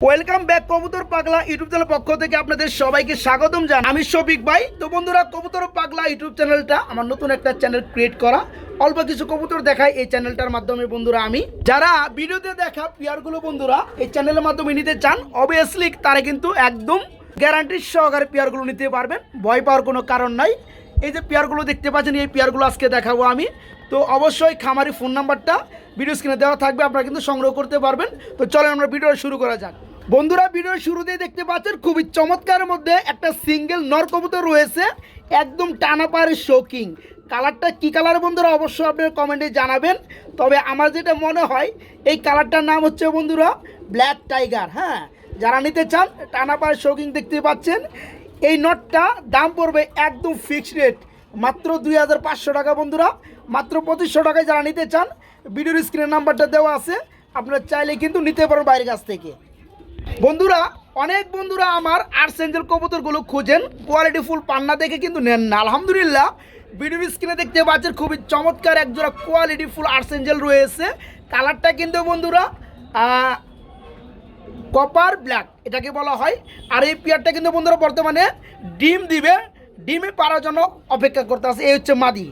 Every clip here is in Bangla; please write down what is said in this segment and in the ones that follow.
ওয়েলকাম ব্যাক কবুতর পাগলা ইউটিউব চ্যানেল পক্ষ থেকে আপনাদের সবাইকে স্বাগতম জানাই। আমি শফিক ভাই। তো বন্ধুরা, কবুতর পাগলা ইউটিউব চ্যানেলটা আমার নতুন একটা চ্যানেল ক্রিয়েট করা, অল্প কিছু কবুতর দেখাই এই চ্যানেলটার মাধ্যমে। বন্ধুরা, আমি যারা ভিডিওতে দেখা পেয়ারগুলো বন্ধুরা এই চ্যানেলের মাধ্যমে নিতে চান, অবভিয়াসলি তারা কিন্তু একদম গ্যারান্টির সহকারে পেয়ারগুলো নিতে পারবেন, ভয় পাওয়ার কোনো কারণ নাই। এই যে পেয়ারগুলো দেখতে পাচ্ছেন, এই পেয়ারগুলো আজকে দেখাবো আমি। তো অবশ্যই খামারি ফোন নাম্বারটা ভিডিও স্ক্রিনে দেওয়া থাকবে, আপনারা কিন্তু সংগ্রহ করতে পারবেন। তো চলেন আমরা ভিডিও শুরু করা যাক। বন্ধুরা, ভিডিওর শুরুতেই দেখতে পাচ্ছেন খুবই চমৎকারের মধ্যে একটা সিঙ্গেল নর কবুতর রয়েছে, একদম টানা পায়ের শোকিং। কালারটা কী কালার বন্ধুরা অবশ্যই আপনারা কমেন্টে জানাবেন। তবে আমার যেটা মনে হয় এই কালারটার নাম হচ্ছে বন্ধুরা ব্ল্যাক টাইগার। হ্যাঁ, যারা নিতে চান টানা পায়ের শোকিং দেখতে পাচ্ছেন। এই নটটা দাম পড়বে একদম ফিক্সড রেট, মাত্র 2500 টাকা বন্ধুরা, মাত্র 2500 টাকায় যারা নিতে চান ভিডিওর স্ক্রিনের নাম্বারটা দেওয়া আছে, আপনারা চাইলে কিন্তু নিতে পারেন বাইরের কাছ থেকে। বন্ধুরা, অনেক বন্ধুরা আমার আর্সেঞ্জেল কবুতরগুলো খুঁজেন, কোয়ালিটি ফুল পান্না দেখে কিন্তু নেন না। আলহামদুলিল্লাহ, ভিডিওর স্ক্রিনে দেখতে পাচ্ছেন খুবই চমৎকার একজোড়া কোয়ালিটি ফুল আর্সেঞ্জেল রয়েছে। কালারটা কিন্তু বন্ধুরা কপার ব্ল্যাক এটাকে বলা হয়। আর এই পেয়ারটা কিন্তু বন্ধুরা বর্তমানে ডিম দিবে, ডিমে পারার জন্য অপেক্ষা করতে আছে। এই হচ্ছে মাদি,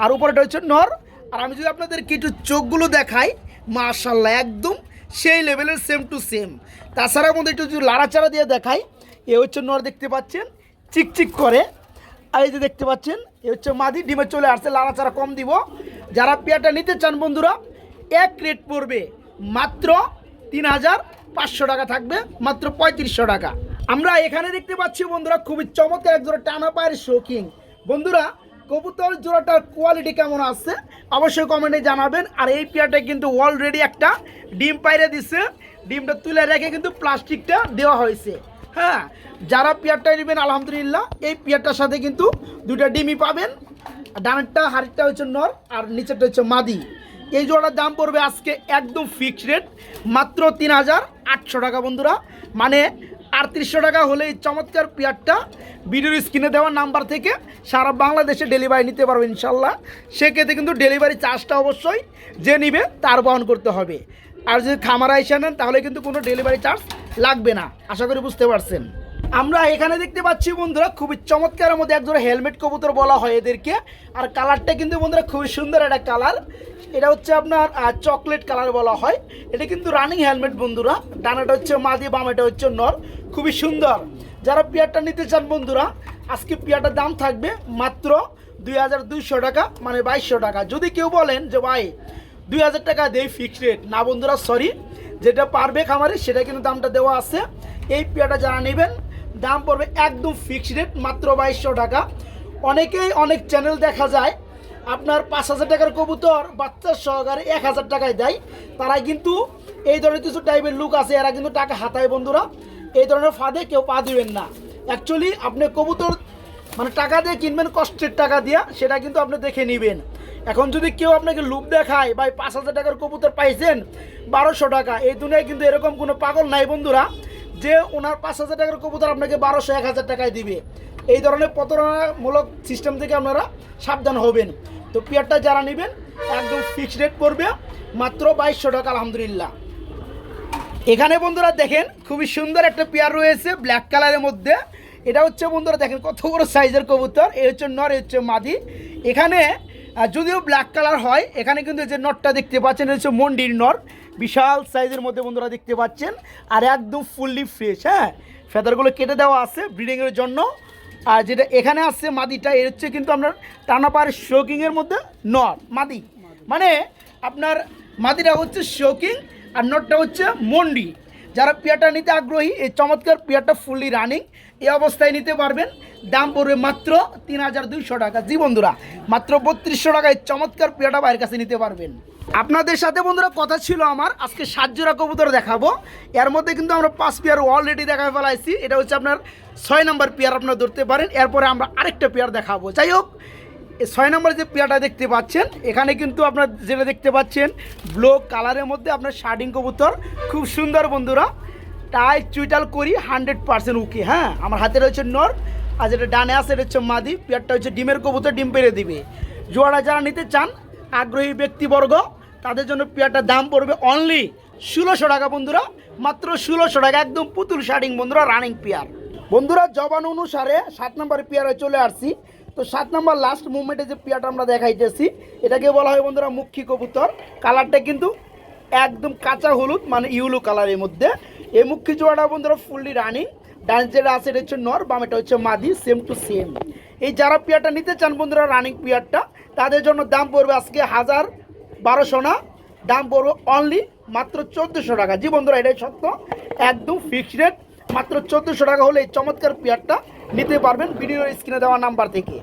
আর উপরেটা হচ্ছে নর। আর আমি যদি আপনাদের কিছু চোখগুলো দেখাই, মাশাআল্লাহ একদম সেই লেভেলের সেম টু সেম। তাছাড়া মধ্যে একটু যদি লাড়াচাড়া দিয়ে দেখাই, এ হচ্ছে নর দেখতে পাচ্ছেন চিকচিক করে, আর এই যে দেখতে পাচ্ছেন এ হচ্ছে মাদি, ডিমে চলে আসছে, লাড়াচাড়া কম দিব। যারা পেয়ারটা নিতে চান বন্ধুরা, এক রেট পড়বে মাত্র 3500 টাকা, থাকবে মাত্র 3500 টাকা। আমরা এখানে দেখতে পাচ্ছি বন্ধুরা খুবই চমৎকার এক জোড়া টানা পায়ের শৌখিন। বন্ধুরা, কবুতর জোড়াটার কোয়ালিটি কেমন আছে অবশ্যই কমেন্টে জানাবেন। আর এই পেয়ারটা কিন্তু অলরেডি একটা ডিম পাইরে দিছে, ডিমটা তুলে রেখে কিন্তু প্লাস্টিকটা দেওয়া হয়েছে। হ্যাঁ, যারা পেয়ারটা নেবেন আলহামদুলিল্লাহ এই পেয়ারটার সাথে কিন্তু দুটা ডিমই পাবেন। ডানেরটা হাড়িটা হচ্ছে নর, আর নিচেরটা হচ্ছে মাদি। এই জোড়াটার দাম পড়বে আজকে একদম ফিক্সড রেট, মাত্র 3800 টাকা বন্ধুরা। মানে 3800 টাকা হলে এই চমৎকার পেয়ারটা ভিডিওর স্ক্রিনে দেওয়া নাম্বার থেকে সারা বাংলাদেশে ডেলিভারি নিতে পারবে ইনশাল্লাহ। সেক্ষেত্রে কিন্তু ডেলিভারি চার্জটা অবশ্যই যে নিবে তার বহন করতে হবে। আর যদি খামারা এসে নেন তাহলে কিন্তু কোনো ডেলিভারি চার্জ লাগবে না, আশা করি বুঝতে পারছেন। আমরা এখানে দেখতে পাচ্ছি বন্ধুরা খুবই চমৎকারের মধ্যে একজোড়া হেলমেট কবুতর বলা হয় এদেরকে। আর কালারটা কিন্তু বন্ধুরা খুবই সুন্দর একটা কালার, এটা হচ্ছে আপনার চকলেট কালার বলা হয়। এটা কিন্তু রানিং হেলমেট বন্ধুরা, ডানাটা হচ্ছে মাদি, বামেটা হচ্ছে নর, খুবই সুন্দর। যারা পেয়ারটা নিতে চান বন্ধুরা, আজকে পেয়ারটার দাম থাকবে মাত্র 2200 টাকা, মানে 2200 টাকা। যদি কেউ বলেন যে ভাই 2000 টাকা দেই ফিক্সড রেট, না বন্ধুরা সরি, যেটা পারবে খামারে সেটা কিন্তু দামটা দেওয়া আছে। এই পেয়ারটা যারা নেবেন দাম পড়বে একদম ফিক্সড রেট, মাত্র 2200 টাকা। অনেকেই অনেক চ্যানেল দেখা যায় আপনার 5000 টাকার কবুতর বাচ্চার সহকারে 1000 টাকায় দেয়। তারাই কিন্তু এই ধরনের কিছু টাইপের লুক আছে, এরা কিন্তু টাকা হাতায় বন্ধুরা। এই ধরনের ফাঁদে কেউ পা দিবেন না। অ্যাকচুয়ালি আপনি কবুতর মানে টাকা দিয়ে কিনবেন, কষ্টের টাকা দিয়ে, সেটা কিন্তু আপনি দেখে নেবেন। এখন যদি কেউ আপনাকে লুপ দেখায় ভাই 5000 টাকার কবুতর পাইছেন 1200 টাকা, এই দুনিয়ায় কিন্তু এরকম কোনো পাগল নাই বন্ধুরা যে ওনার 5000 টাকার কবুতর আপনাকে 1200-1000 টাকায় দিবে। এই ধরনের প্রতারণামূলক সিস্টেম থেকে আপনারা সাবধান হবেন। তো পেয়ারটা যারা নেবেন একদম ফিক্সড রেট পড়বে মাত্র 2200 টাকা আলহামদুলিল্লাহ। এখানে বন্ধুরা দেখেন খুবই সুন্দর একটা পেয়ার রয়েছে ব্ল্যাক কালারের মধ্যে। এটা হচ্ছে বন্ধুরা দেখেন কত বড় সাইজের কবুতর, এ হচ্ছে নর, এ হচ্ছে মাদি। এখানে যদিও ব্ল্যাক কালার হয়, এখানে কিন্তু যে নটটা দেখতে পাচ্ছেন এটা হচ্ছে মন্ডির নর, বিশাল সাইজের মধ্যে বন্ধুরা দেখতে পাচ্ছেন, আর একদম ফুললি ফ্রেশ। হ্যাঁ, ফেদারগুলো কেটে দেওয়া আছে ব্রিডিংয়ের জন্য। আর যেটা এখানে আসছে মাদিটা, এর হচ্ছে কিন্তু আপনার টানা পায়ের শোকিংয়ের মধ্যে নর মাদি, মানে আপনার মাদিটা হচ্ছে শোকিং আর নটটা হচ্ছে মন্ডি। যারা পেয়ারটা নিতে আগ্রহী, এই চমৎকার পেয়ারটা ফুললি রানিং এই অবস্থায় নিতে পারবেন। দাম পড়বে মাত্র 3200 টাকা। জি বন্ধুরা, মাত্র 3200 টাকায় চমৎকার পেয়ারটা বাইরের কাছে নিতে পারবেন। আপনাদের সাথে বন্ধুরা কথা ছিল আমার আজকে 7 জোড়া কবুতর দেখাবো। এর মধ্যে কিন্তু আমরা 5 পেয়ার অলরেডি দেখা ফেলাইছি। এটা হচ্ছে আপনার 6 নম্বর পেয়ার, আপনারা ধরতে পারেন। এরপরে আমরা আরেকটা পেয়ার দেখাবো। যাই হোক, 6 নম্বর যে পেয়ারটা দেখতে পাচ্ছেন, এখানে কিন্তু আপনার যেটা দেখতে পাচ্ছেন ব্লু কালারের মধ্যে আপনার শার্ডিং কবুতর, খুব সুন্দর বন্ধুরা। টাই চুইটাল করি 100% ওকে। হ্যাঁ, আমার হাতে রয়েছে নর, আর যেটা ডানে আছে এটা হচ্ছে মাদি। পেয়ারটা হচ্ছে ডিমের কবুতর, ডিম পেড়ে দিবে। জোড়া যারা নিতে চান আগ্রহী ব্যক্তিবর্গ, তাদের জন্য পেয়ারটার দাম পড়বে অনলি 1600 টাকা বন্ধুরা, মাত্র 1600 টাকা, একদম পুতুল শার্টিং বন্ধুরা, রানিং পেয়ার। বন্ধুরা জবান অনুসারে 7 নম্বর পেয়ারে চলে আসছি। তো 7 নম্বর লাস্ট মুভমেন্টে যে পেয়ারটা আমরা দেখাইতেছি এটাকে বলা হয় বন্ধুরা মুখী কবুতর। কালারটা কিন্তু একদম কাঁচা হলুদ মানে ইউলো কালারের মধ্যে। এই মুখী জোড়াটা বন্ধুরা ফুললি রানিং। ডান যেটা আছে এটা হচ্ছে নর, বাম এটা হচ্ছে মাদি, সেম টু সেম। এই যারা পেয়ারটা নিতে চান বন্ধুরা রানিং পেয়ারটা, তাদের জন্য দাম পড়বে আজকে 1200 না, দাম পড়বে অনলি মাত্র 1400 টাকা। জি বন্ধুরা এটাই সত্য, একদম ফিক্সড রেট, মাত্র 1400 টাকা হলে এই চমৎকার পেয়ারটা নিতে পারবেন ভিডিওর স্ক্রিনে দেওয়া নাম্বার থেকে।